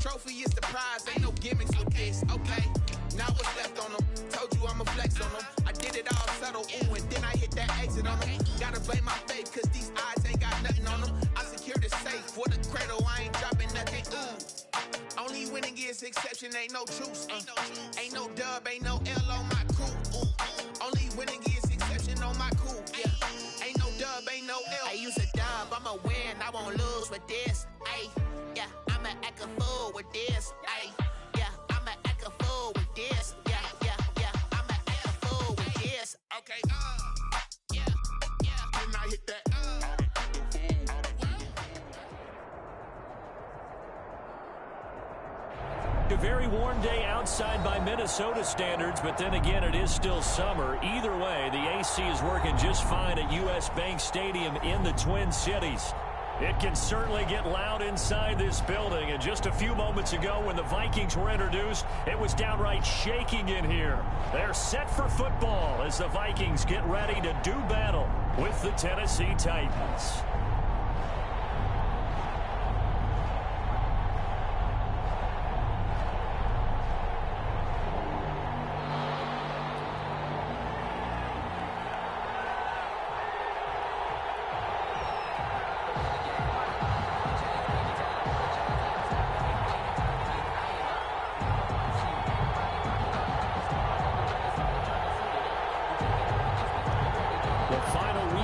Trophy is the prize, ain't no gimmicks with this, okay. Now what's left on them? Told you I'ma flex on them. I did it all subtle, ooh, and then I hit that exit on them. Gotta blame my faith, cause these odds ain't got nothing on them. I secured the safe for the cradle, I ain't dropping nothing, ooh. Only winning is exception, ain't no truce. Ain't no dub, ain't no L on my crew, ooh. Only winning is exception on my crew, yeah. Ain't no dub, ain't no L. I use a dub, I'ma win, I won't lose with this, ayy. Yeah, I'ma act a fool with this, ayy. Yeah, I'ma act a fool with this, yeah, I'ma act a fool with this. Okay, yeah, then I hit that, A very warm day outside by Minnesota standards, but then again, it is still summer. Either way, the AC is working just fine at U.S. Bank Stadium in the Twin Cities. It can certainly get loud inside this building, and just a few moments ago when the Vikings were introduced, it was downright shaking in here. They're set for football as the Vikings get ready to do battle with the Tennessee Titans.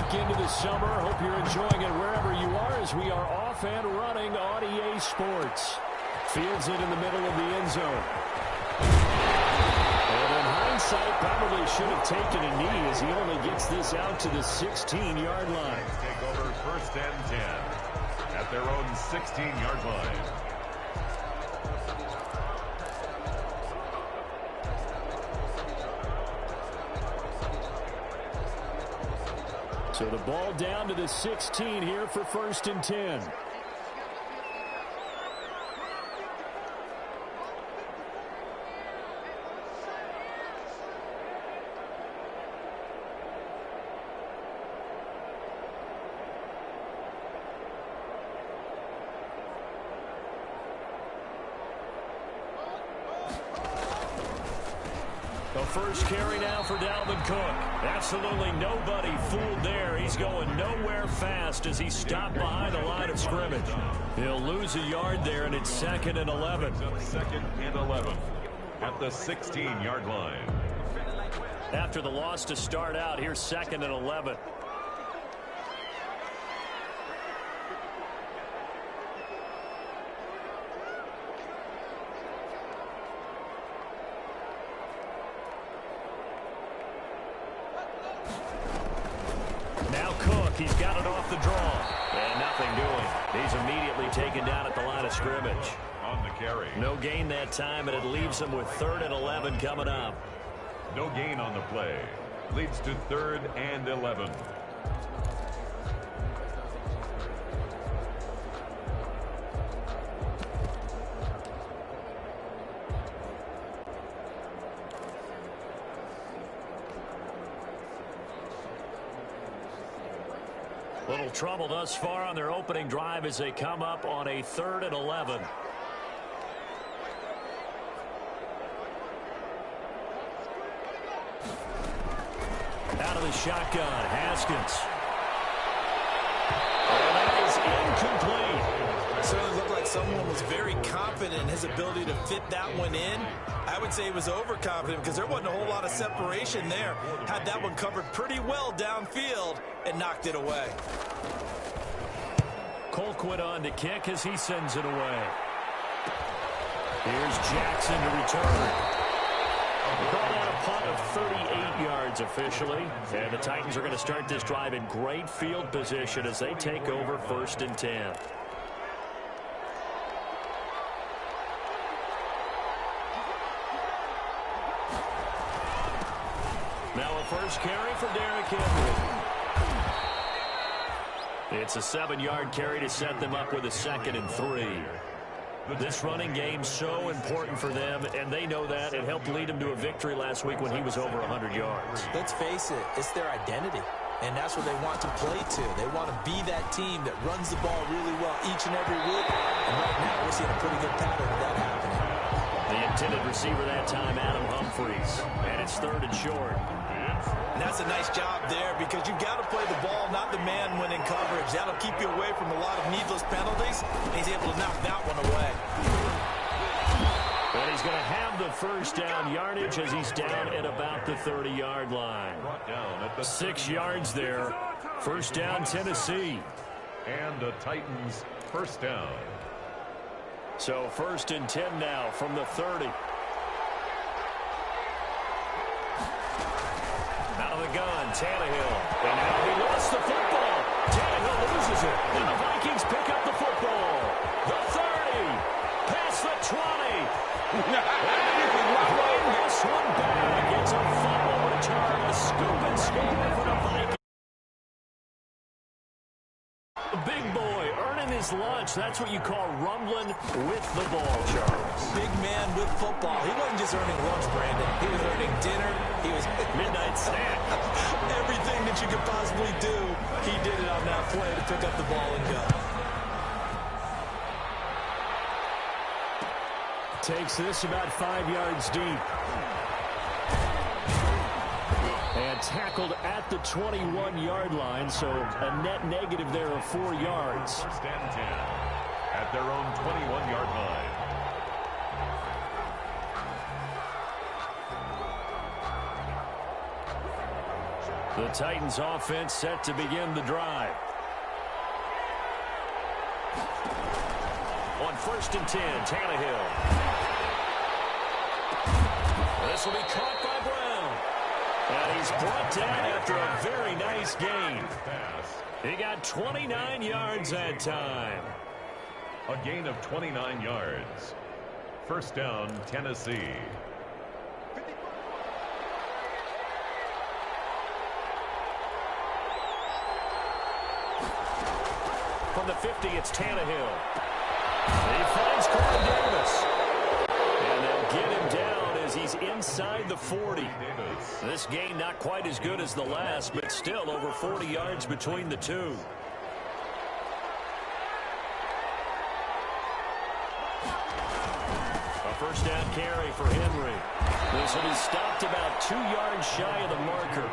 Into the summer. Hope you're enjoying it wherever you are as we are off and running on EA Sports. Fields it in the middle of the end zone. And in hindsight, probably should have taken a knee as he only gets this out to the 16-yard line. Take over 1st and 10 at their own 16-yard line. So the ball down to the 16 here for 1st and 10. The first carry now for Dalvin Cook. Absolutely nobody fooled there. He's going nowhere fast as he stopped behind the line of scrimmage. He'll lose a yard there, and it's 2nd and 11. 2nd and 11 at the 16-yard line. After the loss to start out, here's 2nd and 11. He's got it off the draw. And nothing doing. He's immediately taken down at the line of scrimmage. On the carry. No gain that time, and it leaves him with 3rd and 11 coming up. No gain on the play. Leads to 3rd and 11. Little trouble thus far on their opening drive as they come up on a 3rd and 11. Out of the shotgun, Haskins. And that is incomplete. Certainly looked like someone was very confident in his ability to fit that one in. I would say he was overconfident because there wasn't a whole lot of separation there. Had that one covered pretty well downfield and knocked it away. Colquitt on to kick as he sends it away. Here's Jackson to return. Called out a punt of 38 yards officially. And the Titans are going to start this drive in great field position as they take over 1st and 10. Now a first carry for Derrick Henry. It's a 7-yard carry to set them up with a 2nd and 3. This running game so important for them, and they know that. It helped lead them to a victory last week when he was over 100 yards. Let's face it, it's their identity, and that's what they want to play to. They want to be that team that runs the ball really well each and every week, and right now we're seeing a pretty good pattern of that Intended receiver that time, Adam Humphries. And it's 3rd and short. And that's a nice job there because you've got to play the ball, not the man when in coverage. That'll keep you away from a lot of needless penalties, and he's able to knock that one away. And he's going to have the first down yardage as he's down at about the 30-yard line. 6 yards there. First down, Tennessee. And the Titans first down. So 1st and 10 now from the 30. Out of the gun, Tannehill. And now he lost the football. Tannehill loses it. And the Vikings pick up the football. The 30. Past the 20. Playing this one back. It's a fumble return. A scoop and score for the Vikings. The big boy earning his lunch. That's what you call rumbling with the ball, Charles. Big man with football. He wasn't just earning lunch, Brandon. He was earning dinner. He was midnight snack. Everything that you could possibly do, he did it on that play to pick up the ball and go. Takes this about 5 yards deep. And tackled at the 21-yard line, so a net negative there of 4 yards. First and 10 at their own 21-yard line. The Titans offense set to begin the drive. On 1st and 10, Tannehill. This will be caught by Brown. And he's brought down after a very nice gain. He got 29 yards that time. A gain of 29 yards. First down, Tennessee. From the 50, it's Tannehill. He finds Corey Davis. And they'll get him down as he's inside the 40. This gain not quite as good as the last, but still over 40 yards between the two. A first down carry for Henry. This will be stopped about 2 yards shy of the marker.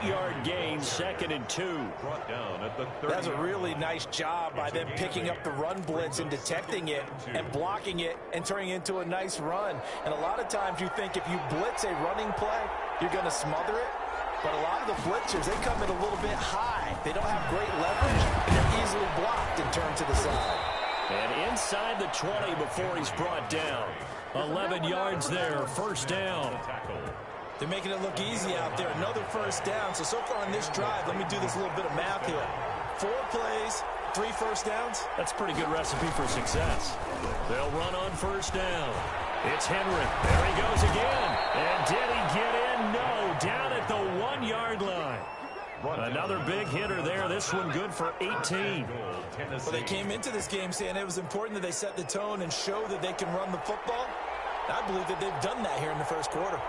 8-yard gain, 2nd and 2. Brought down at the 30. That's a really nice job by them picking up the run blitz and detecting it and blocking it and turning it into a nice run. And a lot of times you think if you blitz a running play, you're going to smother it. But a lot of the blitzers, they come in a little bit high. They don't have great leverage, and they're easily blocked and turned to the side. And inside the 20 before he's brought down. 11 yards there, first down. They're making it look easy out there. Another first down. So far on this drive, let me do this little bit of math here. 4 plays, 3 first downs. That's a pretty good recipe for success. They'll run on first down. It's Henry. There he goes again. And did he get in? No. Down at the 1-yard line. Another big hitter there. This one good for 18. Well, they came into this game saying it was important that they set the tone and show that they can run the football. I believe that they've done that here in the first quarter.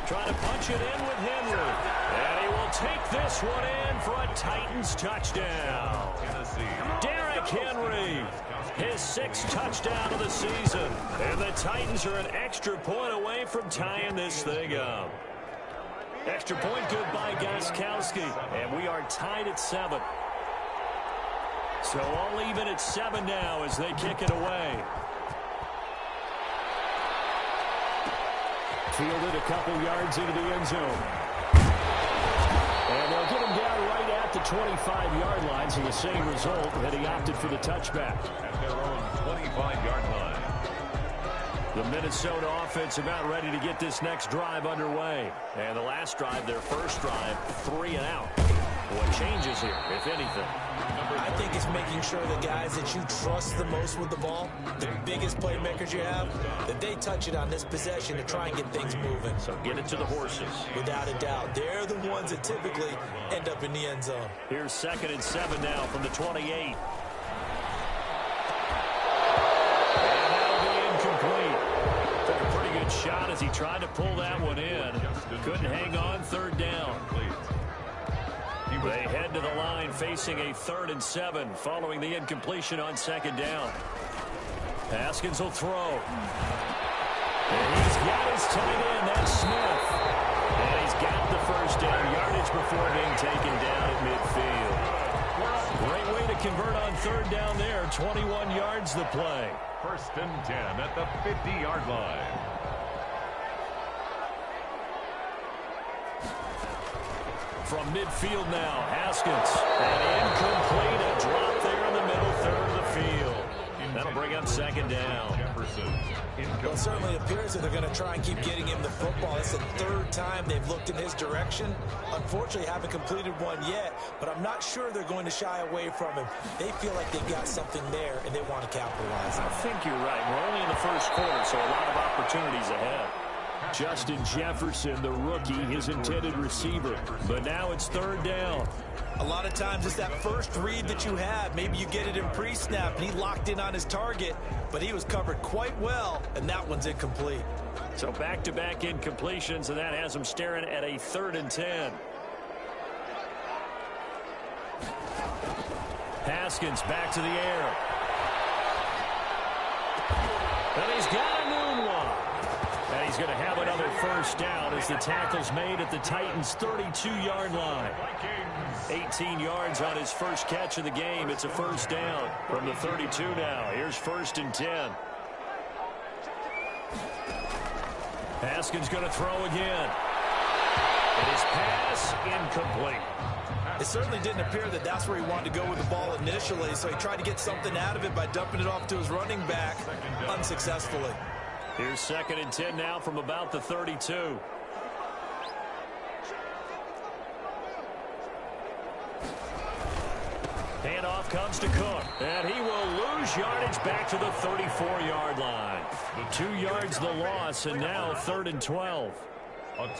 Trying to punch it in with Henry. And he will take this one in for a Titans touchdown. Derrick Henry, his 6th touchdown of the season. And the Titans are an extra point away from tying this thing up. Extra point good by Gostkowski. And we are tied at 7. So all even at 7 now as they kick it away. Fielded a couple yards into the end zone. And they'll get him down right at the 25-yard line, so the same result, and he opted for the touchback. At their own 25-yard line. The Minnesota offense about ready to get this next drive underway. And the last drive, their first drive, 3 and out. What changes here, if anything? I think it's making sure the guys that you trust the most with the ball, the biggest playmakers you have, that they touch it on this possession to try and get things moving. So get it to the horses. Without a doubt. They're the ones that typically end up in the end zone. Here's 2nd and 7 now from the 28. And that'll be incomplete. Took a pretty good shot as he tried to pull that one in. Couldn't hang on, 3rd down. They head to the line facing a 3rd and 7 following the incompletion on 2nd down. Haskins will throw. And he's got his tight end. That's Smith. And he's got the first down yardage before being taken down at midfield. Great way to convert on third down there. 21 yards the play. First and 10 at the 50-yard line. From midfield now, Haskins. And incomplete. A drop there in the middle third of the field. That'll bring up second down. Well, it certainly appears that they're going to try and keep getting him the football. It's the third time they've looked in his direction. Unfortunately, haven't completed one yet, but I'm not sure they're going to shy away from him. They feel like they've got something there, and they want to capitalize. I think you're right. We're only in the first quarter, so a lot of opportunities ahead. Justin Jefferson, the rookie, his intended receiver. But now it's third down. A lot of times it's that first read that you have. Maybe you get it in pre-snap, and he locked in on his target, but he was covered quite well, and that one's incomplete. So back-to-back incompletions, and that has him staring at a 3rd and 10. Haskins back to the air. And he's got a noon one. And he's going to have another first down as the tackle's made at the Titans' 32-yard line. 18 yards on his first catch of the game. It's a first down from the 32 now. Here's 1st and 10. Haskins going to throw again. And his pass incomplete. It certainly didn't appear that that's where he wanted to go with the ball initially, so he tried to get something out of it by dumping it off to his running back unsuccessfully. Here's 2nd and 10 now from about the 32. Handoff comes to Cook, and he will lose yardage back to the 34-yard line. 2 yards the loss, and now 3rd and 12.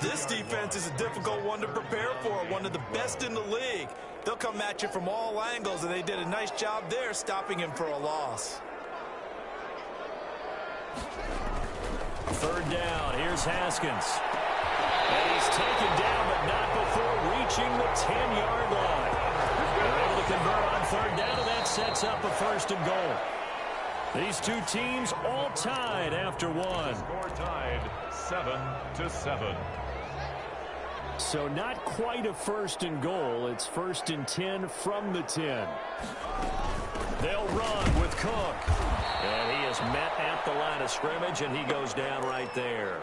This defense is a difficult one to prepare for, one of the best in the league. They'll come at you from all angles, and they did a nice job there stopping him for a loss. 3rd down. Here's Haskins. And he's taken down, but not before reaching the 10-yard line. They're able to convert on 3rd down, and that sets up a 1st and goal. These two teams all tied after one. Score tied 7-7. So not quite a 1st and goal. It's 1st and 10 from the 10. They'll run with Cook. And he is met at the line of scrimmage, and he goes down right there.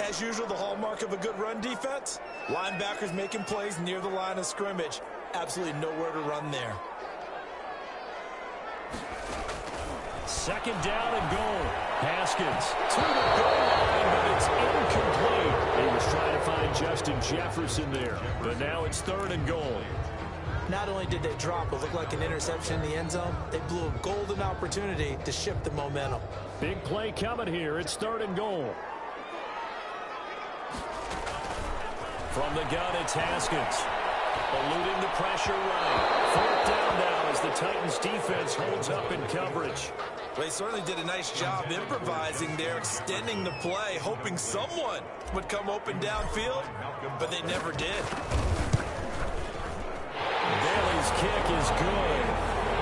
As usual, the hallmark of a good run defense, linebackers making plays near the line of scrimmage. Absolutely nowhere to run there. 2nd down and goal. Haskins to the goal line, but it's incomplete. He was trying to find Justin Jefferson there, but now it's 3rd and goal. Not only did they drop what looked like an interception in the end zone, they blew a golden opportunity to shift the momentum. Big play coming here. It's 3rd and goal. From the gun, it's Haskins. Eluding the pressure right. 4th down now as the Titans defense holds up in coverage. Well, they certainly did a nice job improvising there, extending the play, hoping someone would come open downfield, but they never did. Bailey's kick is good.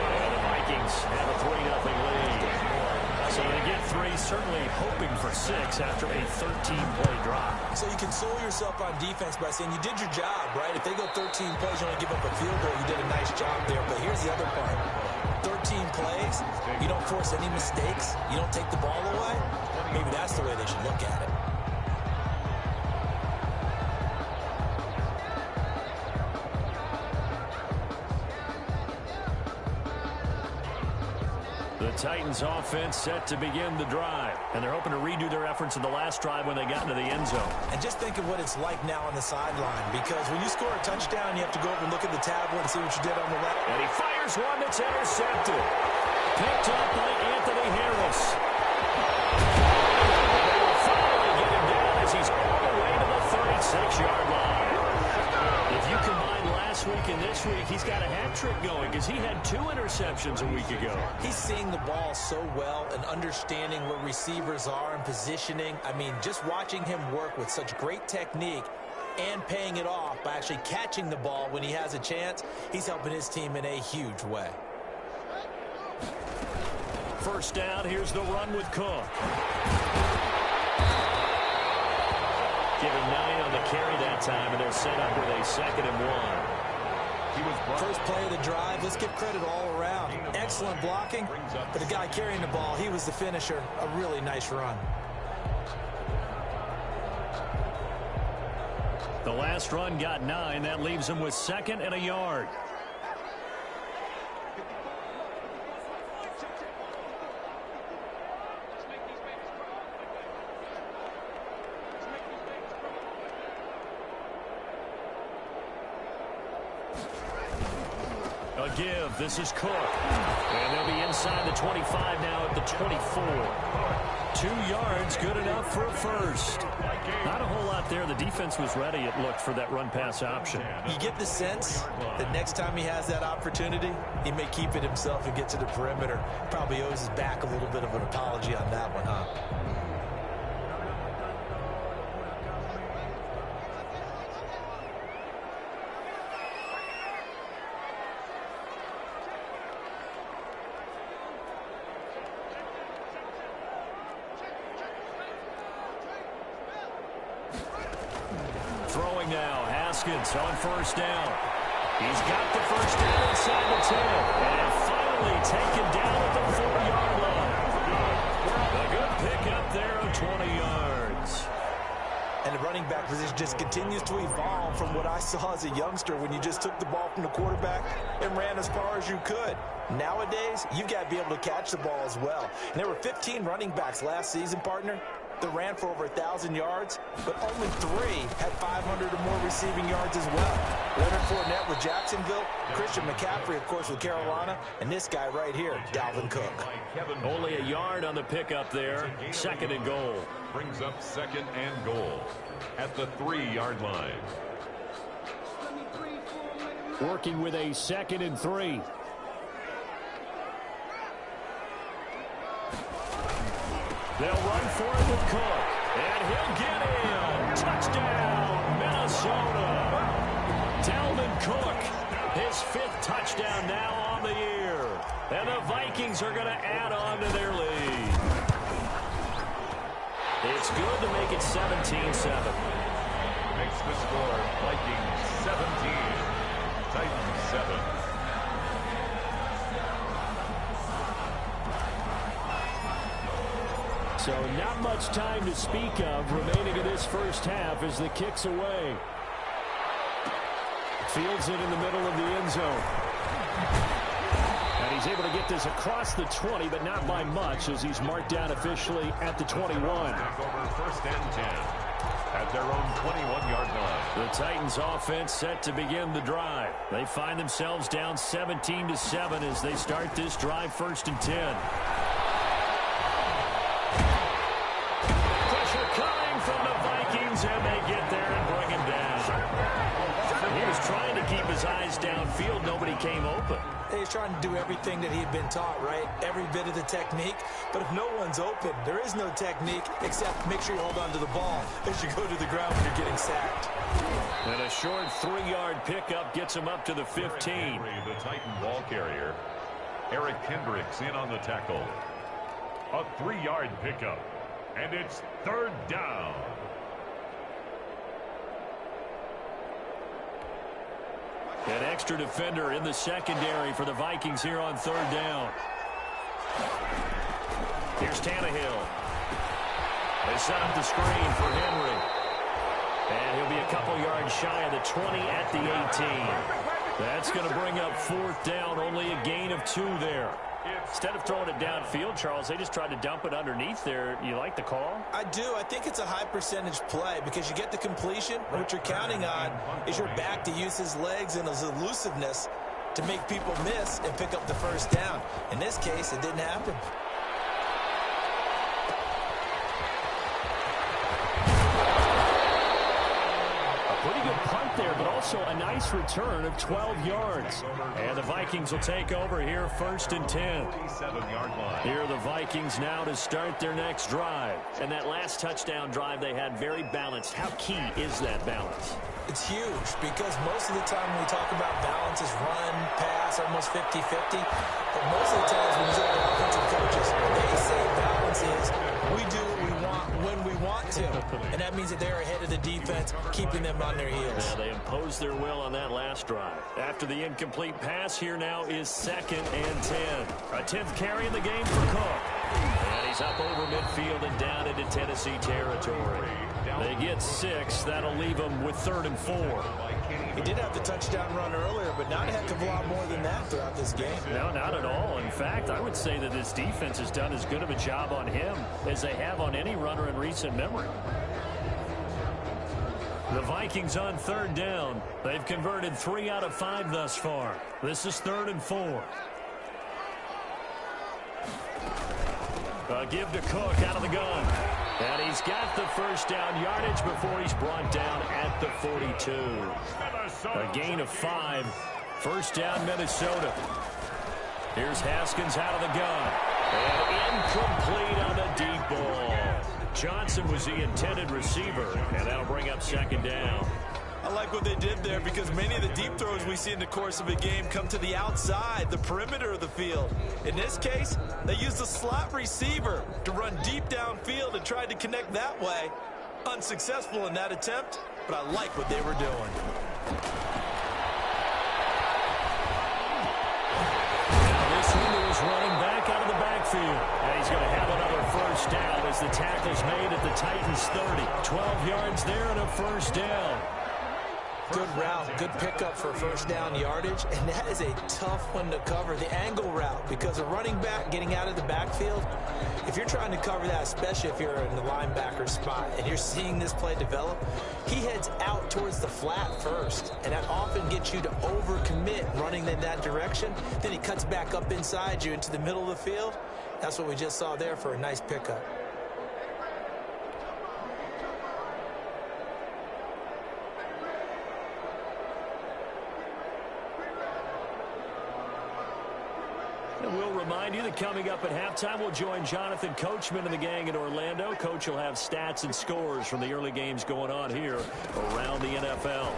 And the Vikings have a 3-0 lead. So they get 3, certainly hoping for 6 after a 13-play drop. So you console yourself on defense by saying you did your job, right? If they go 13 plays, you only give up a field goal, you did a nice job there. But here's the other part. 13 plays, you don't force any mistakes, you don't take the ball away. Maybe that's the way they should look at it. The Titans offense set to begin the drive, and they're hoping to redo their efforts in the last drive when they got into the end zone. And just think of what it's like now on the sideline, because when you score a touchdown, you have to go over and look at the tablet and see what you did on the left. And he fires one that's intercepted. Picked up by Anthony Harris. They will finally get him down as he's all the way to the 36-yard line. If you combine last week and this week, he's got a hat trick going because he had 2 interceptions a week ago. He's seeing the ball so well and understanding where receivers are and positioning. I mean, just watching him work with such great technique and paying it off by actually catching the ball when he has a chance, he's helping his team in a huge way. First down, here's the run with Cook. Give him 9 on the carry that time, and they're set up with a 2nd and 1. First play of the drive, let's give credit all around. Excellent blocking, but the guy carrying the ball, he was the finisher. A really nice run. The last run got 9. That leaves him with 2nd and a yard. A give. This is Cook. And they'll be inside the 25 now at the 24. 2 yards, good enough for a first. Not a whole lot there. The defense was ready, it looked, for that run-pass option. You get the sense that next time he has that opportunity, he may keep it himself and get to the perimeter. Probably owes his back a little bit of an apology on that one, huh? Throwing now, Haskins on first down. He's got the first down inside the 10. And finally taken down at the 4-yard line. A good pickup there of 20 yards. And the running back position just continues to evolve from what I saw as a youngster when you just took the ball from the quarterback and ran as far as you could. Nowadays, you've got to be able to catch the ball as well. And there were 15 running backs last season, partner, that ran for over 1,000 yards, but only 3 had 500 or more receiving yards as well. Leonard Fournette with Jacksonville, Christian McCaffrey, of course, with Carolina, and this guy right here, Dalvin Cook. Only a yard on the pickup there. 2nd and goal. Brings up 2nd and goal at the 3-yard line. Working with a 2nd and 3. They'll run for it with Cook. And he'll get in. Touchdown, Minnesota. Dalvin Cook, his 5th touchdown now on the year. And the Vikings are going to add on to their lead. It's good to make it 17-7. Makes the score Vikings 17, Titans 7. So not much time to speak of remaining in this first half as the kick's away. Fields it in the middle of the end zone. And he's able to get this across the 20, but not by much as he's marked down officially at the 21. Back over 1st and 10 at their own 21-yard line. The Titans offense set to begin the drive. They find themselves down 17-7 as they start this drive 1st and 10. From the Vikings, and they get there and bring him down. He was trying to keep his eyes downfield. Nobody came open. He's trying to do everything that he had been taught, right? Every bit of the technique. But if no one's open, there is no technique except make sure you hold on to the ball as you go to the ground when you're getting sacked. And a short 3-yard pickup gets him up to the 15. The Titan ball carrier, Eric Kendricks, in on the tackle. A 3-yard pickup. And it's 3rd down. An extra defender in the secondary for the Vikings here on 3rd down. Here's Tannehill. They set up the screen for Henry. And he'll be a couple yards shy of the 20 at the 18. That's going to bring up 4th down. Only a gain of 2 there. Instead of throwing it downfield, Charles, they just tried to dump it underneath there. You like the call? I do. I think it's a high percentage play because you get the completion. What you're counting on is your back to use his legs and his elusiveness to make people miss and pick up the 1st down. In this case, it didn't happen. Pretty good punt there, but also a nice return of 12 yards. And the Vikings will take over here 1st and 10. 47-yard line. Here are the Vikings now to start their next drive. And that last touchdown drive they had very balanced. How key is that balance? It's huge because most of the time when we talk about balance is run, pass, almost 50-50. A And most of the times when you look at offensive coaches, they say balance is we do what we want when we want to. And that means that they're ahead of the defense, keeping them on their heels. Yeah, they imposed their will on that last drive. After the incomplete pass, here now is 2nd and 10. A 10th carry in the game for Cook. And he's up over midfield and down into Tennessee territory. They get 6. That'll leave them with 3rd and 4. He did have the touchdown run earlier, but not a heck of a lot more than that throughout this game. No, not at all. In fact, I would say that this defense has done as good of a job on him as they have on any runner in recent memory. The Vikings on 3rd down. They've converted 3 out of 5 thus far. This is 3rd and 4. A give to Cook out of the gun. And he's got the first down yardage before he's brought down at the 42. A gain of 5. First down, Minnesota. Here's Haskins out of the gun. And incomplete on the deep ball. Johnson was the intended receiver, and that'll bring up 2nd down. I like what they did there because many of the deep throws we see in the course of a game come to the outside, the perimeter of the field. In this case, they used a slot receiver to run deep downfield and tried to connect that way. Unsuccessful in that attempt, but I like what they were doing. Now this one is running back out of the backfield. And he's going to have another first down as the tackle's made at the Titans' 30. 12 yards there and a first down. Good route, good pickup for first down yardage, and that is a tough one to cover, the angle route, because a running back getting out of the backfield, if you're trying to cover that, especially if you're in the linebacker spot and you're seeing this play develop, he heads out towards the flat first, and that often gets you to overcommit running in that direction. Then he cuts back up inside you into the middle of the field. That's what we just saw there for a nice pickup. And we'll remind you that coming up at halftime, we'll join Jonathan Coachman and the gang in Orlando. Coach will have stats and scores from the early games going on here around the NFL.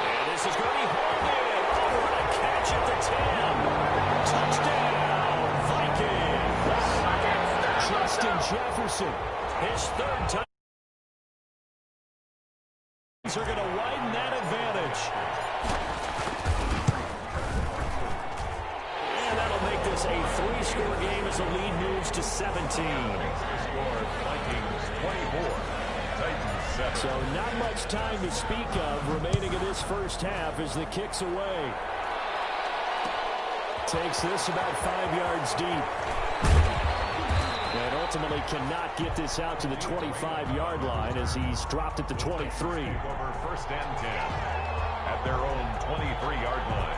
And this is going to be hauled in. Oh, what a catch at the 10. Touchdown, Vikings. Justin Jefferson, his 3rd time. Are going to widen that advantage. A 3-score game as the lead moves to 17. Vikings 24, Titans 7. So not much time to speak of remaining in this first half as the kick's away. Takes this about 5 yards deep. And ultimately cannot get this out to the 25-yard line as he's dropped at the 23. Over 1st and 10 at their own 23-yard line.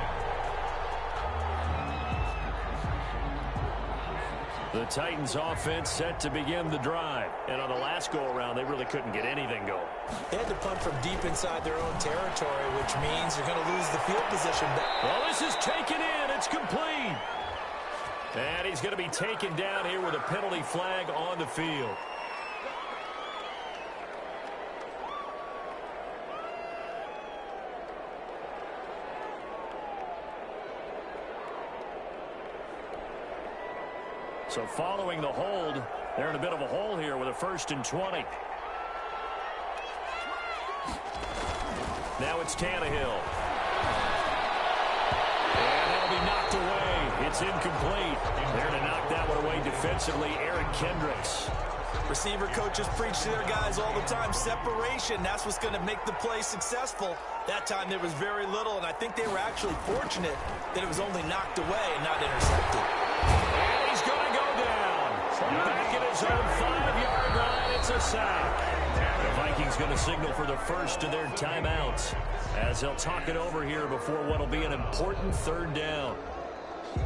The Titans offense set to begin the drive. And on the last go-around, they really couldn't get anything going. They had to punt from deep inside their own territory, which means you're going to lose the field position. Well, this is taken in. It's complete. And he's going to be taken down here with a penalty flag on the field. So following the hold, they're in a bit of a hole here with a 1st and 20. Now it's Tannehill. And that'll be knocked away. It's incomplete. There to knock that one away defensively, Eric Kendricks. Receiver coaches preach to their guys all the time. Separation, that's what's going to make the play successful. That time there was very little, and I think they were actually fortunate that it was only knocked away and not intercepted. And he's going to go down. Back at his own 5-yard line, it's a sack. The Vikings going to signal for the first of their timeouts as they'll talk it over here before what will be an important 3rd down.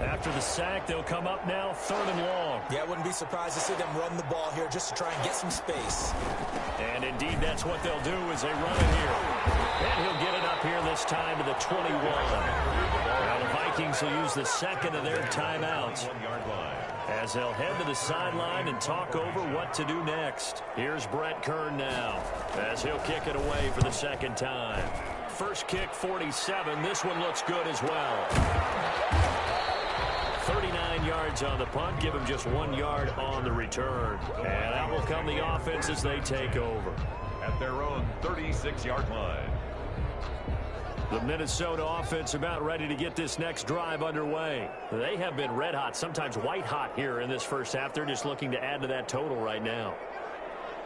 After the sack, they'll come up now 3rd and long. Yeah, I wouldn't be surprised to see them run the ball here just to try and get some space. And indeed, that's what they'll do as they run it here. And he'll get it up here this time to the 21. Now the Vikings will use the 2nd of their timeouts as they'll head to the sideline and talk over what to do next. Here's Brett Kern now as he'll kick it away for the 2nd time. first kick 47. This one looks good as well. 39 yards on the punt. Give him just 1 yard on the return. And out will come the offense as they take over. At their own 36-yard line. The Minnesota offense about ready to get this next drive underway. They have been red hot, sometimes white hot here in this first half. They're just looking to add to that total right now.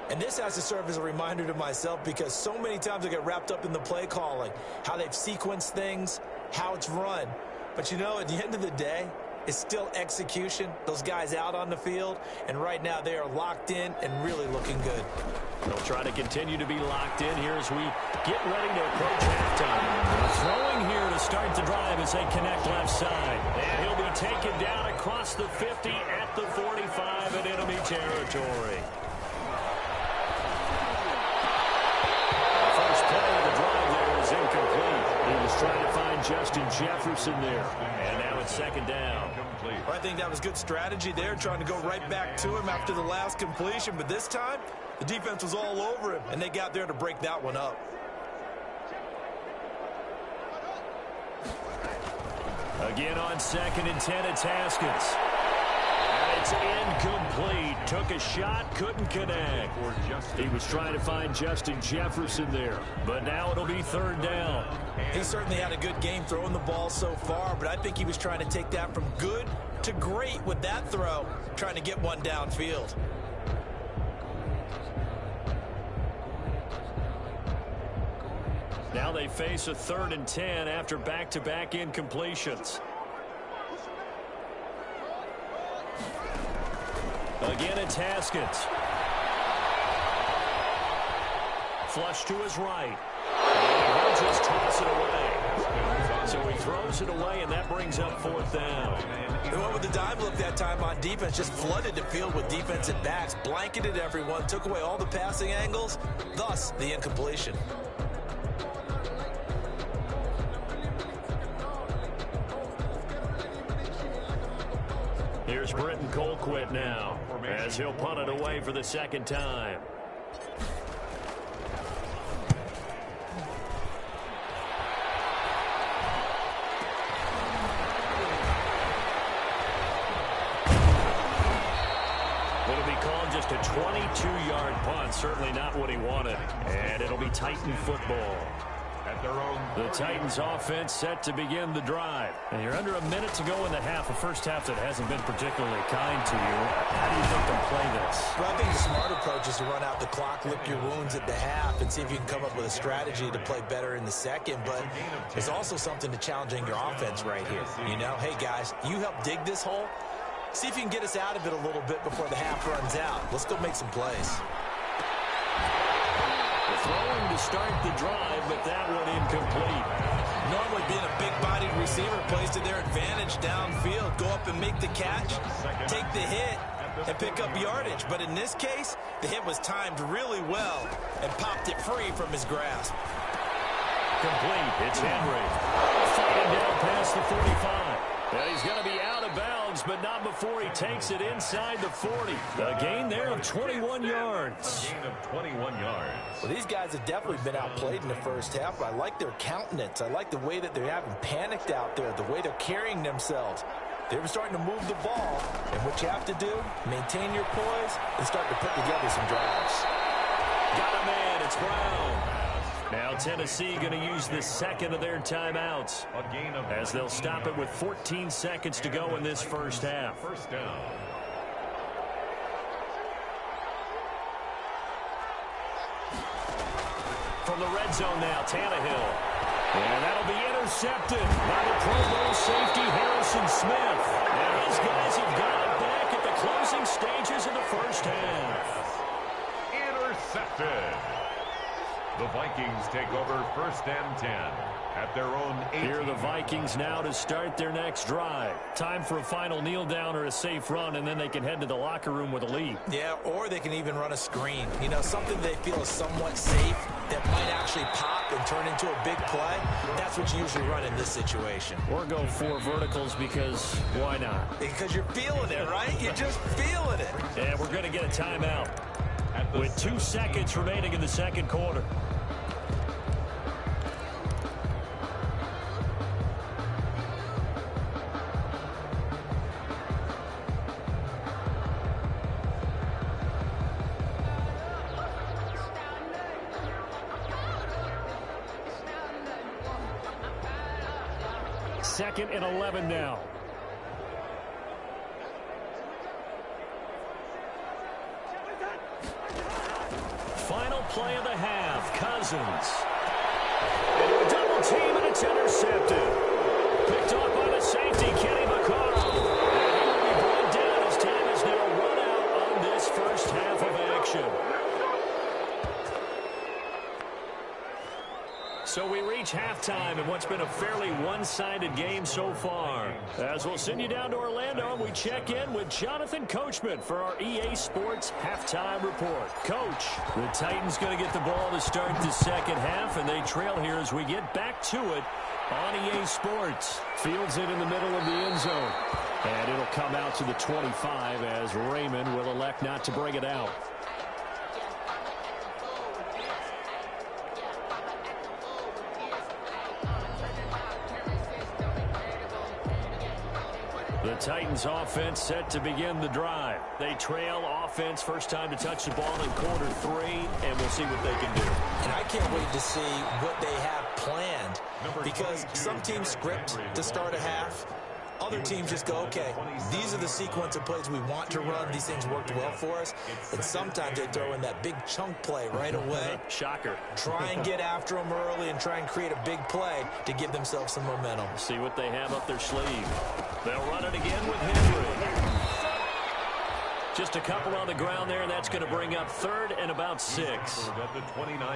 And this has to serve as a reminder to myself because so many times I get wrapped up in the play calling, how they've sequenced things, how it's run. But, you know, at the end of the day, it's still execution. Those guys out on the field, and right now they are locked in and really looking good. They'll try to continue to be locked in here as we get ready to approach halftime. Throwing here to start the drive as they connect left side. And he'll be taken down across the 50 at the 45 in enemy territory. First play of the drive there is incomplete. He was trying to find Justin Jefferson there. And now it's second down. I think that was good strategy there, trying to go right back to him after the last completion. But this time, the defense was all over him, and they got there to break that one up. Again on 2nd and 10, it's Haskins. And it's incomplete. Took a shot, couldn't connect. He was trying to find Justin Jefferson there. But now it'll be third down. He certainly had a good game throwing the ball so far, but I think he was trying to take that from good to great with that throw, trying to get one downfield. Now they face a 3rd and 10 after back-to-back incompletions. Again, it's Haskins. Flush to his right. And he'll just toss it away. So he throws it away, and that brings up 4th down. They went with the dive look that time on defense, just flooded the field with defensive backs, blanketed everyone, took away all the passing angles, thus the incompletion. Here's Britton Colquitt now, as he'll punt it away for the second time. It'll be called just a 22-yard punt, certainly not what he wanted. And it'll be Titan football. The Titans offense set to begin the drive. And you're under a minute to go in the half, a first half that hasn't been particularly kind to you. How do you think they'll play this? Well, I think the smart approach is to run out the clock, lick your wounds at the half, and see if you can come up with a strategy to play better in the second. But there's also something to challenging your offense right here. You know, hey, guys, you help dig this hole. See if you can get us out of it a little bit before the half runs out. Let's go make some plays. Throwing to start the drive, but that one incomplete. Normally being a big-bodied receiver plays to their advantage downfield. Go up and make the catch, take the hit, and pick up yardage. But in this case, the hit was timed really well and popped it free from his grasp. Complete. It's Henry. Fighting down past the 45. And he's going to be out of bounds, but not before he takes it inside the 40. A gain there of 21 yards. A gain of 21 yards. Well, these guys have definitely been outplayed in the first half, but I like their countenance. I like the way that they haven't panicked out there, the way they're carrying themselves. They're starting to move the ball, and what you have to do, maintain your poise and start to put together some drives. Got a man. It's Brown. Now Tennessee going to use the second of their timeouts as they'll stop it with 14 seconds to go in this first half. First down. From the red zone now, Tannehill. And that'll be intercepted by the Pro Bowl safety Harrison Smith. And his guys have got it back at the closing stages of the first half. Intercepted. The Vikings take over 1st and 10 at their own 18. Here are the Vikings now to start their next drive. Time for a final kneel down or a safe run, and then they can head to the locker room with a lead. Yeah, or they can even run a screen. You know, something they feel is somewhat safe that might actually pop and turn into a big play. That's what you usually run in this situation. Or go 4 verticals because why not? Because you're feeling it, right? You're just feeling it. And we're going to get a timeout with 2 seconds remaining in the second quarter. 2nd and 11 now. Final play of the half, Cousins. Into a double team, and it's intercepted. Picked off by the safety, Kenny Vaccaro. And he will be brought down as time is now run out on this first half of action. So we reach halftime in what's been a fairly one-sided game so far. As we'll send you down to Orlando, we check in with Jonathan Coachman for our EA Sports Halftime Report. Coach, the Titans going to get the ball to start the second half, and they trail here as we get back to it on EA Sports. Fields it in the middle of the end zone. And it'll come out to the 25 as Raymond will elect not to bring it out. The Titans offense set to begin the drive. They trail offense, first time to touch the ball in quarter 3, and we'll see what they can do. And I can't wait to see what they have planned, because some teams script to start a half. Other teams just go, okay, these are the sequence of plays we want to run. These things worked well for us. And sometimes they throw in that big chunk play right away. Shocker. Try and get after them early and try and create a big play to give themselves some momentum. See what they have up their sleeve. They'll run it again with Henry. Just a couple on the ground there, and that's going to bring up 3rd and about 6.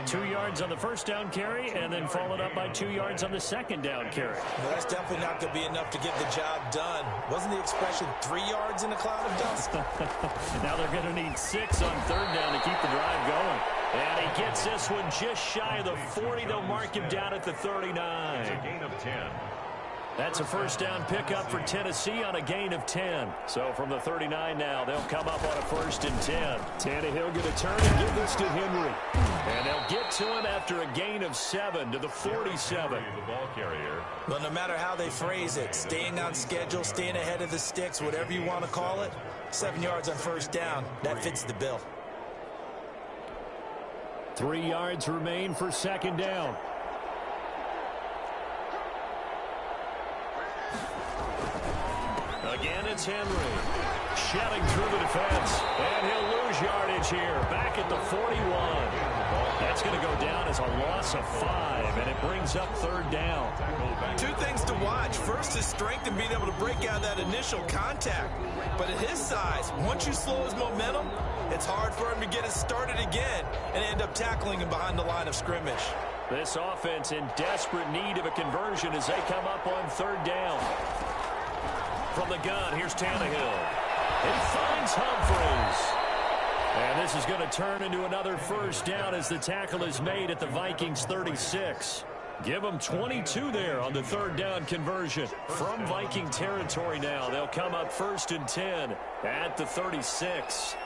2 yards on the first down carry, and then followed up by 2 yards on the second down carry. Well, that's definitely not going to be enough to get the job done. Wasn't the expression 3 yards in a cloud of dust? Now they're going to need 6 on 3rd down to keep the drive going. And he gets this one just shy of the 40. They'll mark him down at the 39. It's a gain of 10. That's a first down pickup for Tennessee on a gain of 10. So from the 39 now, they'll come up on a 1st and 10. Tannehill going to turn and give this to Henry. And they'll get to him after a gain of 7 to the 47. The ball carrier. Well, no matter how they phrase it, staying on schedule, staying ahead of the sticks, whatever you want to call it, 7 yards on first down, that fits the bill. 3 yards remain for second down. Again, it's Henry. Shelling through the defense. And he'll lose yardage here. Back at the 41. That's going to go down as a loss of 5. And it brings up 3rd down. 2 things to watch. First, his strength and being able to break out that initial contact. But at his size, once you slow his momentum, it's hard for him to get it started again and end up tackling him behind the line of scrimmage. This offense in desperate need of a conversion as they come up on 3rd down. From the gun, here's Tannehill. He finds Humphries. And this is going to turn into another first down as the tackle is made at the Vikings 36. Give them 22 there on the 3rd down conversion. From Viking territory now, they'll come up 1st and 10 at the 36.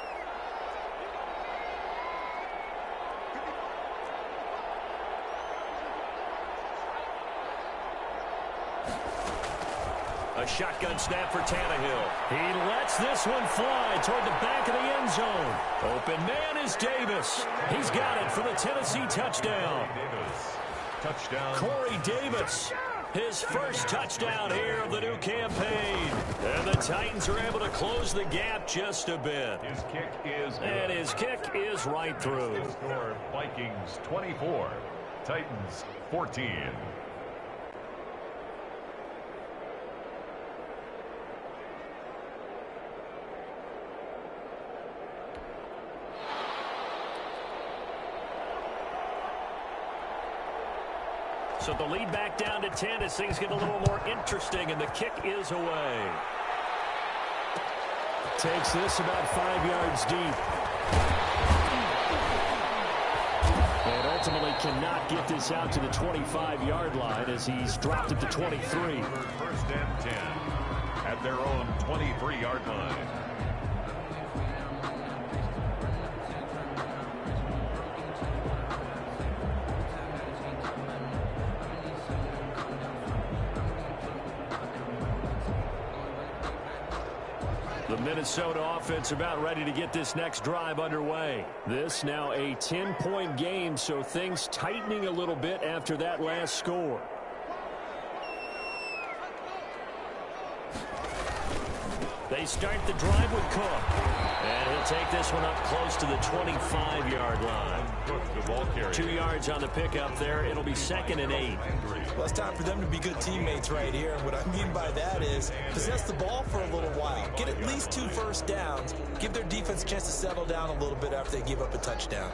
A shotgun snap for Tannehill. He lets this one fly toward the back of the end zone. Open man is Davis. He's got it for the Tennessee touchdown. Touchdown. Corey Davis, his first touchdown here of the new campaign. And the Titans are able to close the gap just a bit. His kick is good. And his kick is right through. Score Vikings 24, Titans 14. So the lead back down to 10 as things get a little more interesting, and the kick is away. Takes this about 5 yards deep. And ultimately cannot get this out to the 25-yard line as he's dropped it to 23. 1st and 10 at their own 23-yard line. The Minnesota offense about ready to get this next drive underway. This now a 10-point game, so things tightening a little bit after that last score. They start the drive with Cook. And he'll take this one up close to the 25-yard line. 2 yards on the pickup there. It'll be 2nd and 8. Well, it's time for them to be good teammates right here. And what I mean by that is possess the ball for a little while. Get at least 2 first downs. Give their defense a chance to settle down a little bit after they give up a touchdown.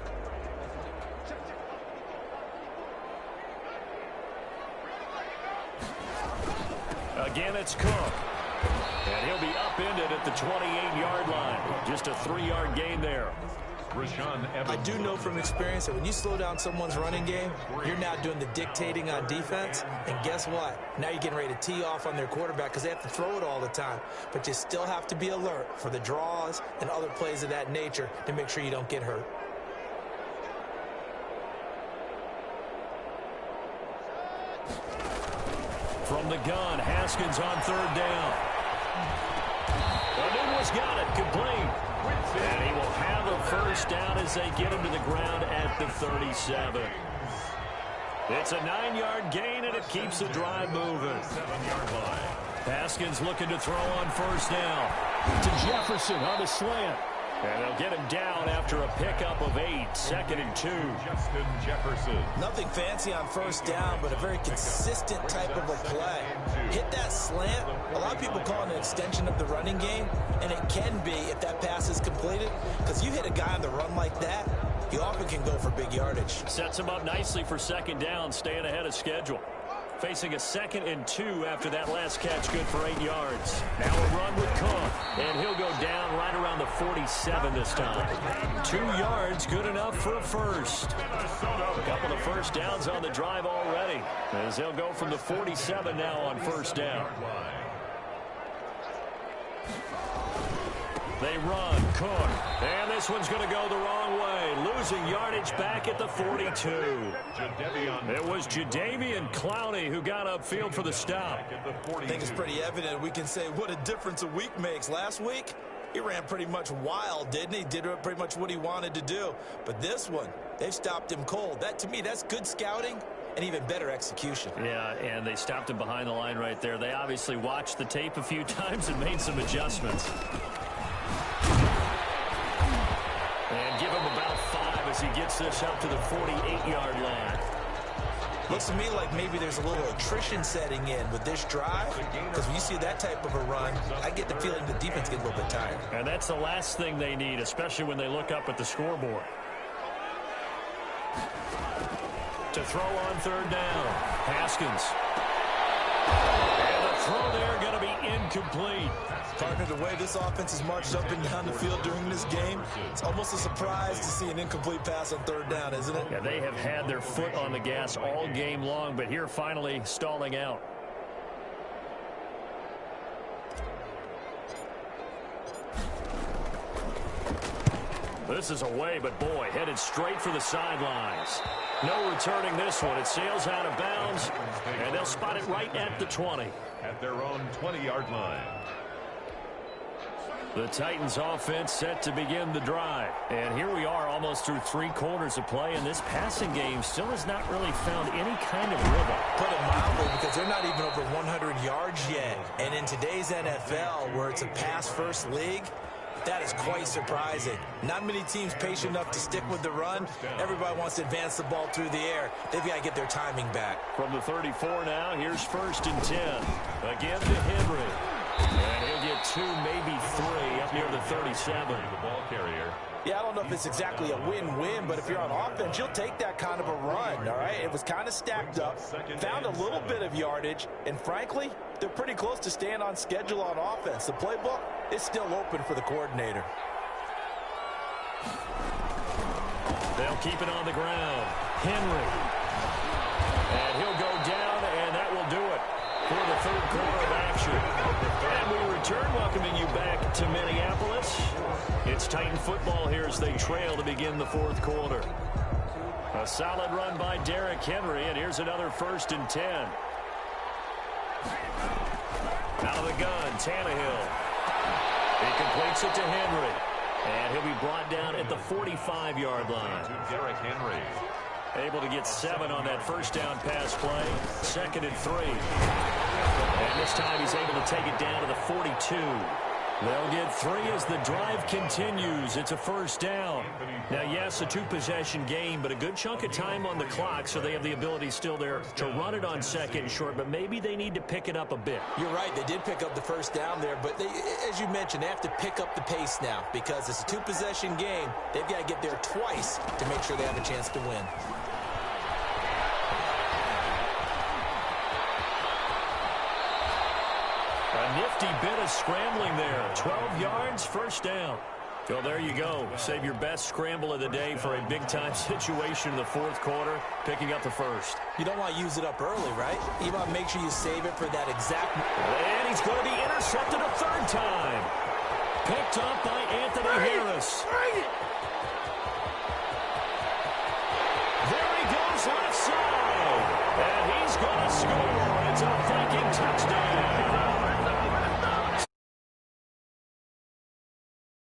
Again, it's Cook. And he'll be upended at the 28-yard line. Just a 3-yard gain there. I do know from experience that when you slow down someone's running game, you're now doing the dictating on defense. And guess what? Now you're getting ready to tee off on their quarterback because they have to throw it all the time. But you still have to be alert for the draws and other plays of that nature to make sure you don't get hurt. From the gun, Haskins on 3rd down. Anuno's got it, complete. And he will have a first down as they get him to the ground at the 37. It's a 9-yard gain, and it keeps the drive moving. Haskins looking to throw on 1st down. To Jefferson on the slant. And they'll get him down after a pickup of 8, 2nd and 2. Justin Jefferson. Nothing fancy on 1st down, but a very consistent type of a play. Hit that slant. A lot of people call it an extension of the running game, and it can be if that pass is completed, because you hit a guy on the run like that, he often can go for big yardage. Sets him up nicely for 2nd down, staying ahead of schedule. Facing a 2nd and 2 after that last catch, good for 8 yards. Now a run with Cook, and he'll go down right around the 47 this time. 2 yards, good enough for a first. A couple of first downs on the drive already, as they'll go from the 47 now on 1st down. They run, Cook, and this one's going to go the wrong way. Losing yardage back at the 42. It was Jadeveon Clowney who got upfield for the stop. I think it's pretty evident. We can say what a difference a week makes. Last week, he ran pretty much wild, didn't he? Did pretty much what he wanted to do. But this one, they've stopped him cold. That, to me, that's good scouting and even better execution. Yeah, and they stopped him behind the line right there. They obviously watched the tape a few times and made some adjustments. And give him about 5 as he gets this up to the 48-yard line. Looks to me like maybe there's a little attrition setting in with this drive, because when you see that type of a run, I get the feeling the defense gets a little bit tired. And that's the last thing they need, especially when they look up at the scoreboard. To throw on 3rd down, Haskins. And the throw there going to be incomplete. Partner, the way this offense has marched up and down the field during this game, it's almost a surprise to see an incomplete pass on 3rd down, isn't it? Yeah, they have had their foot on the gas all game long, but here finally stalling out. This is away, but boy, headed straight for the sidelines. No returning this one. It sails out of bounds, and they'll spot it right at the 20. At their own 20-yard line. The Titans offense set to begin the drive. And here we are almost through 3 quarters of play, and this passing game still has not really found any kind of rhythm. Put it mildly, because they're not even over 100 yards yet. And in today's NFL, where it's a pass-first league, that is quite surprising. Not many teams patient enough to stick with the run. Everybody wants to advance the ball through the air. They've got to get their timing back. From the 34 now, here's 1st and 10. Again to Henry. And he'll get 2, maybe 3 up near the 37. The ball carrier. Yeah, I don't know if it's exactly a win-win, but if you're on offense, you'll take that kind of a run, all right? It was kind of stacked up, found a little bit of yardage, and frankly, they're pretty close to staying on schedule on offense. The playbook is still open for the coordinator. They'll keep it on the ground. Henry. And he'll go down, and that will do it for the 3rd quarter of action. And we return, welcoming you back to Minneapolis. It's Titan football here as they trail to begin the 4th quarter. A solid run by Derrick Henry, and here's another 1st and 10. Out of the gun, Tannehill. He completes it to Henry. And he'll be brought down at the 45-yard line. Derrick Henry. Able to get 7 on that 1st down pass play. 2nd and 3. And this time he's able to take it down to the 42. They'll get 3 as the drive continues. It's a first down. Now, yes, a 2-possession game, but a good chunk of time on the clock, so they have the ability still there to run it on second and short, but maybe they need to pick it up a bit. You're right. They did pick up the first down there, but they, as you mentioned, they have to pick up the pace now because it's a 2-possession game. They've got to get there twice to make sure they have a chance to win. A nifty bit of scrambling there. 12 yards, first down. So there you go. Save your best scramble of the day for a big-time situation in the fourth quarter, picking up the first. You don't want to use it up early, right? You want to make sure you save it for that exact... And he's going to be intercepted a third time. Picked up by Anthony Harris. There he goes left side. And he's going to score. It's a Viking touchdown.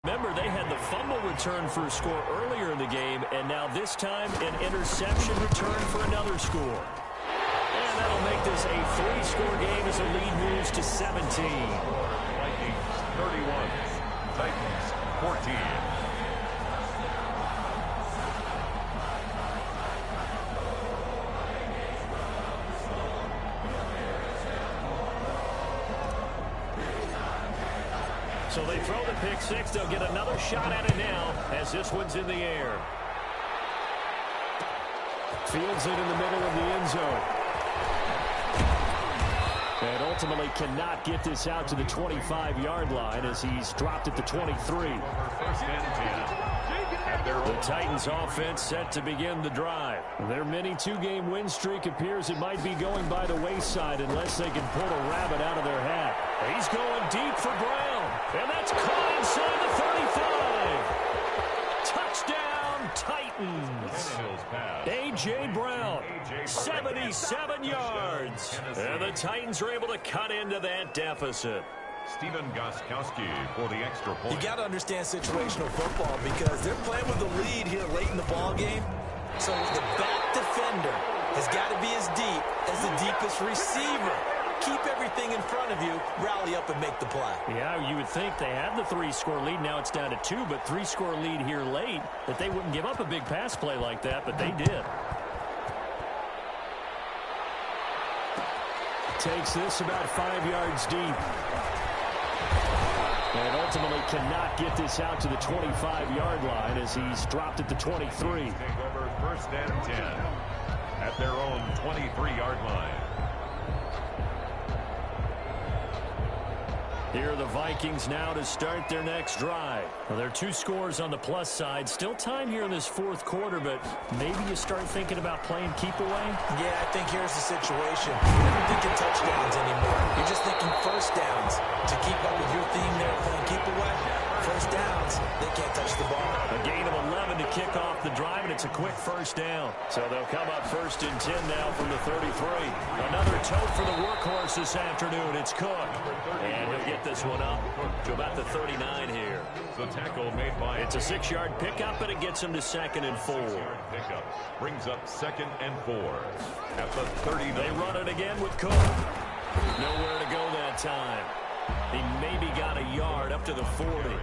Remember, they had the fumble return for a score earlier in the game, and now this time an interception return for another score. And that'll make this a 3-score game as the lead moves to 17. Vikings 31, Titans 14. So they throw the pick six. They'll get another shot at it now as this one's in the air. Fields it in the middle of the end zone. And ultimately cannot get this out to the 25-yard line as he's dropped at the 23. First and 10. The Titans offense set to begin the drive. Their mini 2-game win streak appears it might be going by the wayside unless they can pull a rabbit out of their hat. He's going deep for Brown. And that's caught inside the 35. Touchdown, Titans. A.J. Brown, 77 yards. And the Titans are able to cut into that deficit. Stephen Gostkowski for the extra point. You got to understand situational football because they're playing with the lead here late in the ball game. So the back defender has got to be as deep as the deepest receiver. Keep everything in front of you, rally up and make the play. Yeah, you would think they had the 3-score lead. Now it's down to 2, but 3-score lead here late, that they wouldn't give up a big pass play like that, but they did. Takes this about 5 yards deep. And ultimately cannot get this out to the 25-yard line as he's dropped at the 23. Take over first and 10 at their own 23-yard line. Here are the Vikings now to start their next drive. Well, there are 2 scores on the plus side. Still time here in this fourth quarter, but maybe you start thinking about playing keep away? Yeah, I think here's the situation. You're not thinking touchdowns anymore. You're just thinking first downs. To keep up with your theme there, playing keep away, first downs, they can't touch the ball. A gain of 11 to kick off the drive, and it's a quick first down. So they'll come up first and 10 now from the 33. Another tote for the workhorse this afternoon. It's Cook. And he'll get this one up to about the 39 here. The tackle made by... It's a 6-yard pickup, and it gets him to 2nd and 4. Pickup brings up 2nd and 4 at the 39. They run it again with Cook. Nowhere to go that time. He maybe got a yard up to the 40.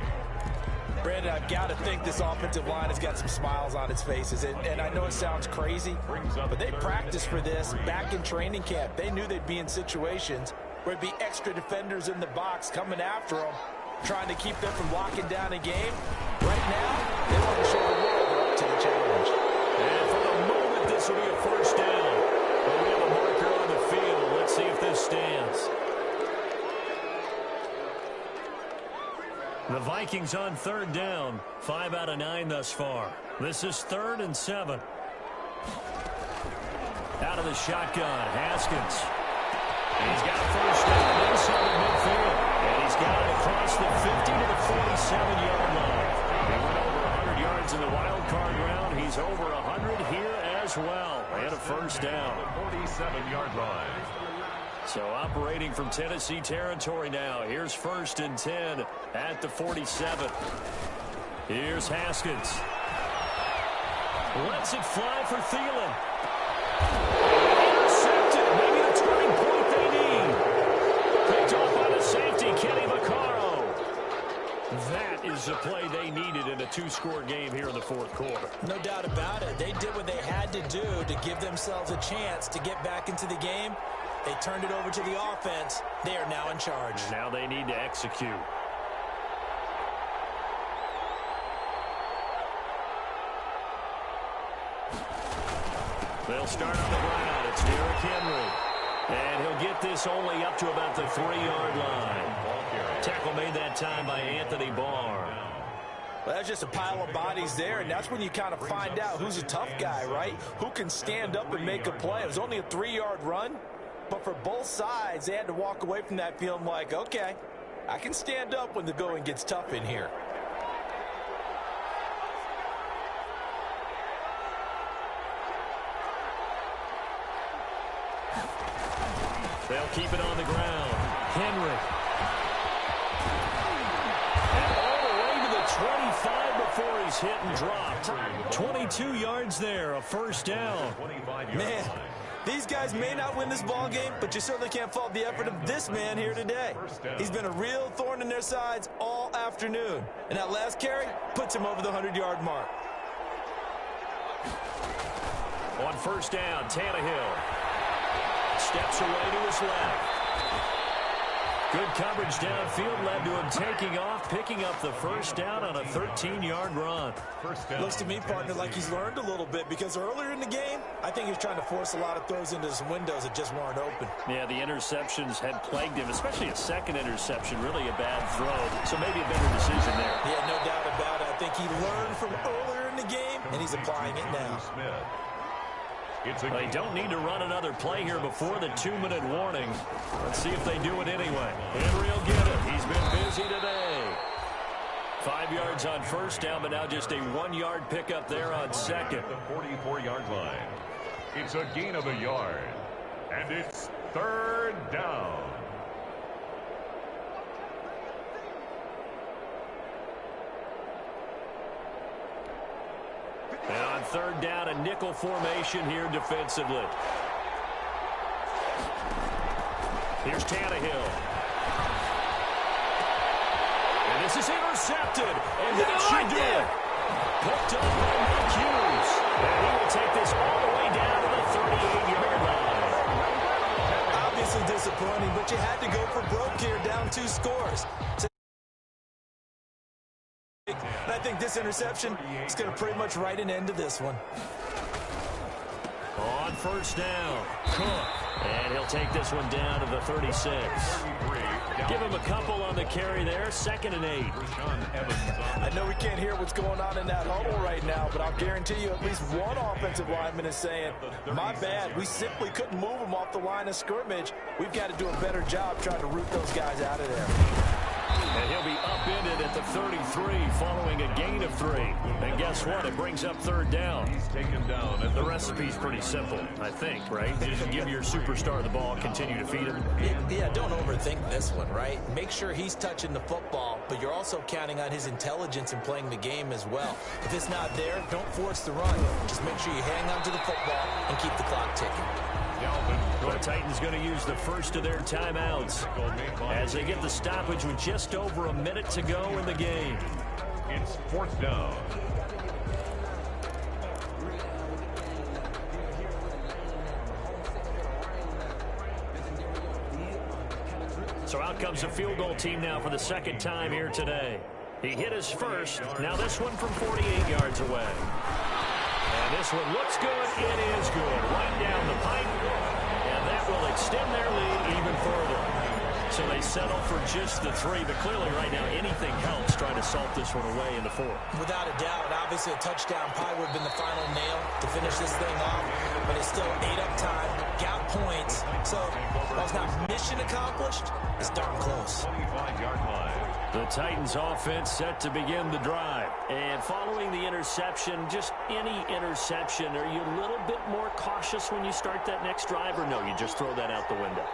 Brandon, I've got to think this offensive line has got some smiles on its faces. And I know it sounds crazy, but they practiced for this back in training camp. They knew they'd be in situations where it'd be extra defenders in the box coming after them, trying to keep them from locking down a game. Right now, they want to show the world they're up to the challenge. And for the moment, this will be a first down. But we have a marker on the field. Let's see if this stands. The Vikings on 3rd down. 5 out of 9 thus far. This is 3rd and 7. Out of the shotgun, Haskins. He's got first down inside of midfield. And he's got it across the 50 to the 47-yard line. He went over 100 yards in the wild card round. He's over 100 here as well. And a first down. 47-yard line. So operating from Tennessee territory now. Here's 1st and 10 at the 47. Here's Haskins. Lets it fly for Thielen. Intercepted. Maybe the turning point they need. Picked off by the safety, Kenny Vaccaro. That is the play they needed in a two-score game here in the fourth quarter. No doubt about it. They did what they had to do to give themselves a chance to get back into the game. They turned it over to the offense. They are now in charge. Now they need to execute. They'll start on the ground. It's Derrick Henry. And he'll get this only up to about the 3-yard line. Tackle made that time by Anthony Barr. Well, that's just a pile of bodies there, and that's when you kind of find out who's a tough guy, right? Who can stand up and make a play. It was only a 3-yard run, but for both sides, they had to walk away from that feeling like, okay, I can stand up when the going gets tough in here. They'll keep it on the ground. Henry. And all the way to the 25 before he's hit and dropped. 22 yards there, a first down. Man, these guys may not win this ball game, but you certainly can't fault the effort of this man here today. He's been a real thorn in their sides all afternoon. And that last carry puts him over the 100-yard mark. On first down, Tannehill. Steps away to his left. Good coverage downfield led to him taking off, picking up the first down on a 13-yard run. Looks to me, partner, like he's learned a little bit because earlier in the game, I think he's trying to force a lot of throws into some windows that just weren't open. Yeah, the interceptions had plagued him, especially a second interception, really a bad throw. So maybe a better decision there. Yeah, no doubt about it. I think he learned from earlier in the game, and he's applying it now. They don't need to run another play here before the 2-minute warning. Let's see if they do it anyway. Henry will get it. He's been busy today. 5 yards on first down, but now just a 1-yard pickup there on second. The 44-yard line. It's a gain of a yard. And it's third down. And on third down, a nickel formation here defensively. Here's Tannehill. And this is intercepted. And that should do it. Picked up by Mike Hughes. And he will take this all the way down to the 38-yard line. Obviously disappointing, but you had to go for broke here, down 2 scores. And I think this interception is going to pretty much write an end to this one. On first down, Cook. And he'll take this one down to the 36. Give him a couple on the carry there. 2nd and 8. I know we can't hear what's going on in that huddle right now, but I'll guarantee you at least one offensive lineman is saying, my bad, we simply couldn't move them off the line of scrimmage. We've got to do a better job trying to root those guys out of there. And he'll be upended at the 33 following a gain of 3. And guess what? It brings up third down. He's taken down. And the recipe's pretty simple, I think, right? Just give your superstar the ball, continue to feed him. Yeah, don't overthink this one, right? Make sure he's touching the football, but you're also counting on his intelligence in playing the game as well. If it's not there, don't force the run. Just make sure you hang on to the football and keep the clock ticking. The Titans going to use the first of their timeouts as they get the stoppage with just over a minute to go in the game. It's 4th down. So out comes the field goal team now for the 2nd time here today. He hit his first. Now this one from 48 yards away. And this one looks good. It is good. Right down the pipe. And that will extend their lead even further. So they settle for just the 3. But clearly right now anything helps trying to salt this one away in the 4th. Without a doubt. Obviously a touchdown probably would have been the final nail to finish this thing off. But it's still ate up time. Got points. So while it's not mission accomplished, it's darn close. 25-yard line. The Titans offense set to begin the drive. And following the interception, just any interception, are you a little bit more cautious when you start that next drive, or no, you just throw that out the window?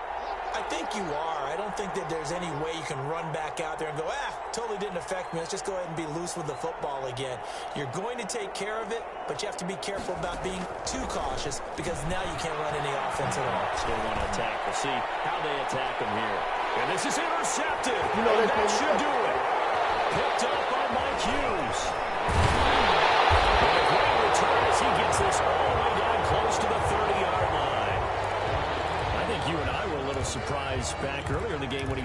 I think you are. I don't think that there's any way you can run back out there and go, totally didn't affect me. Let's just go ahead and be loose with the football again. You're going to take care of it, but you have to be careful about being too cautious because now you can't run any offense at all. Still want to attack. We'll see how they attack them here. And this is intercepted. And that should do it. Picked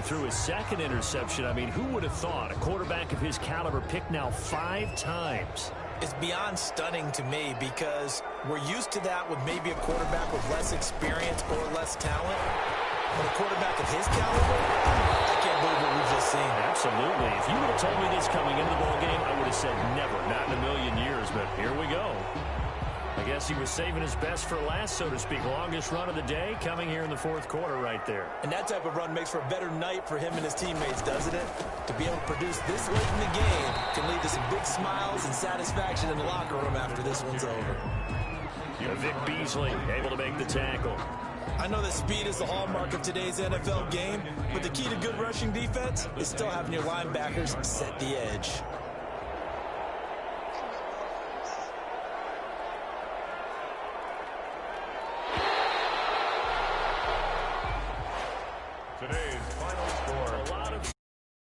threw his second interception. I mean, who would have thought a quarterback of his caliber picked now 5 times? It's beyond stunning to me because we're used to that with maybe a quarterback with less experience or less talent. But a quarterback of his caliber, I can't believe what we've just seen. Absolutely. If you would have told me this coming into the ballgame, I would have said never, not in a million years, but here we go. I guess he was saving his best for last, so to speak. Longest run of the day coming here in the fourth quarter right there. And that type of run makes for a better night for him and his teammates, doesn't it? To be able to produce this late in the game can lead to some big smiles and satisfaction in the locker room after this one's over. Vic Beasley able to make the tackle. I know that speed is the hallmark of today's NFL game, but the key to good rushing defense is still having your linebackers set the edge.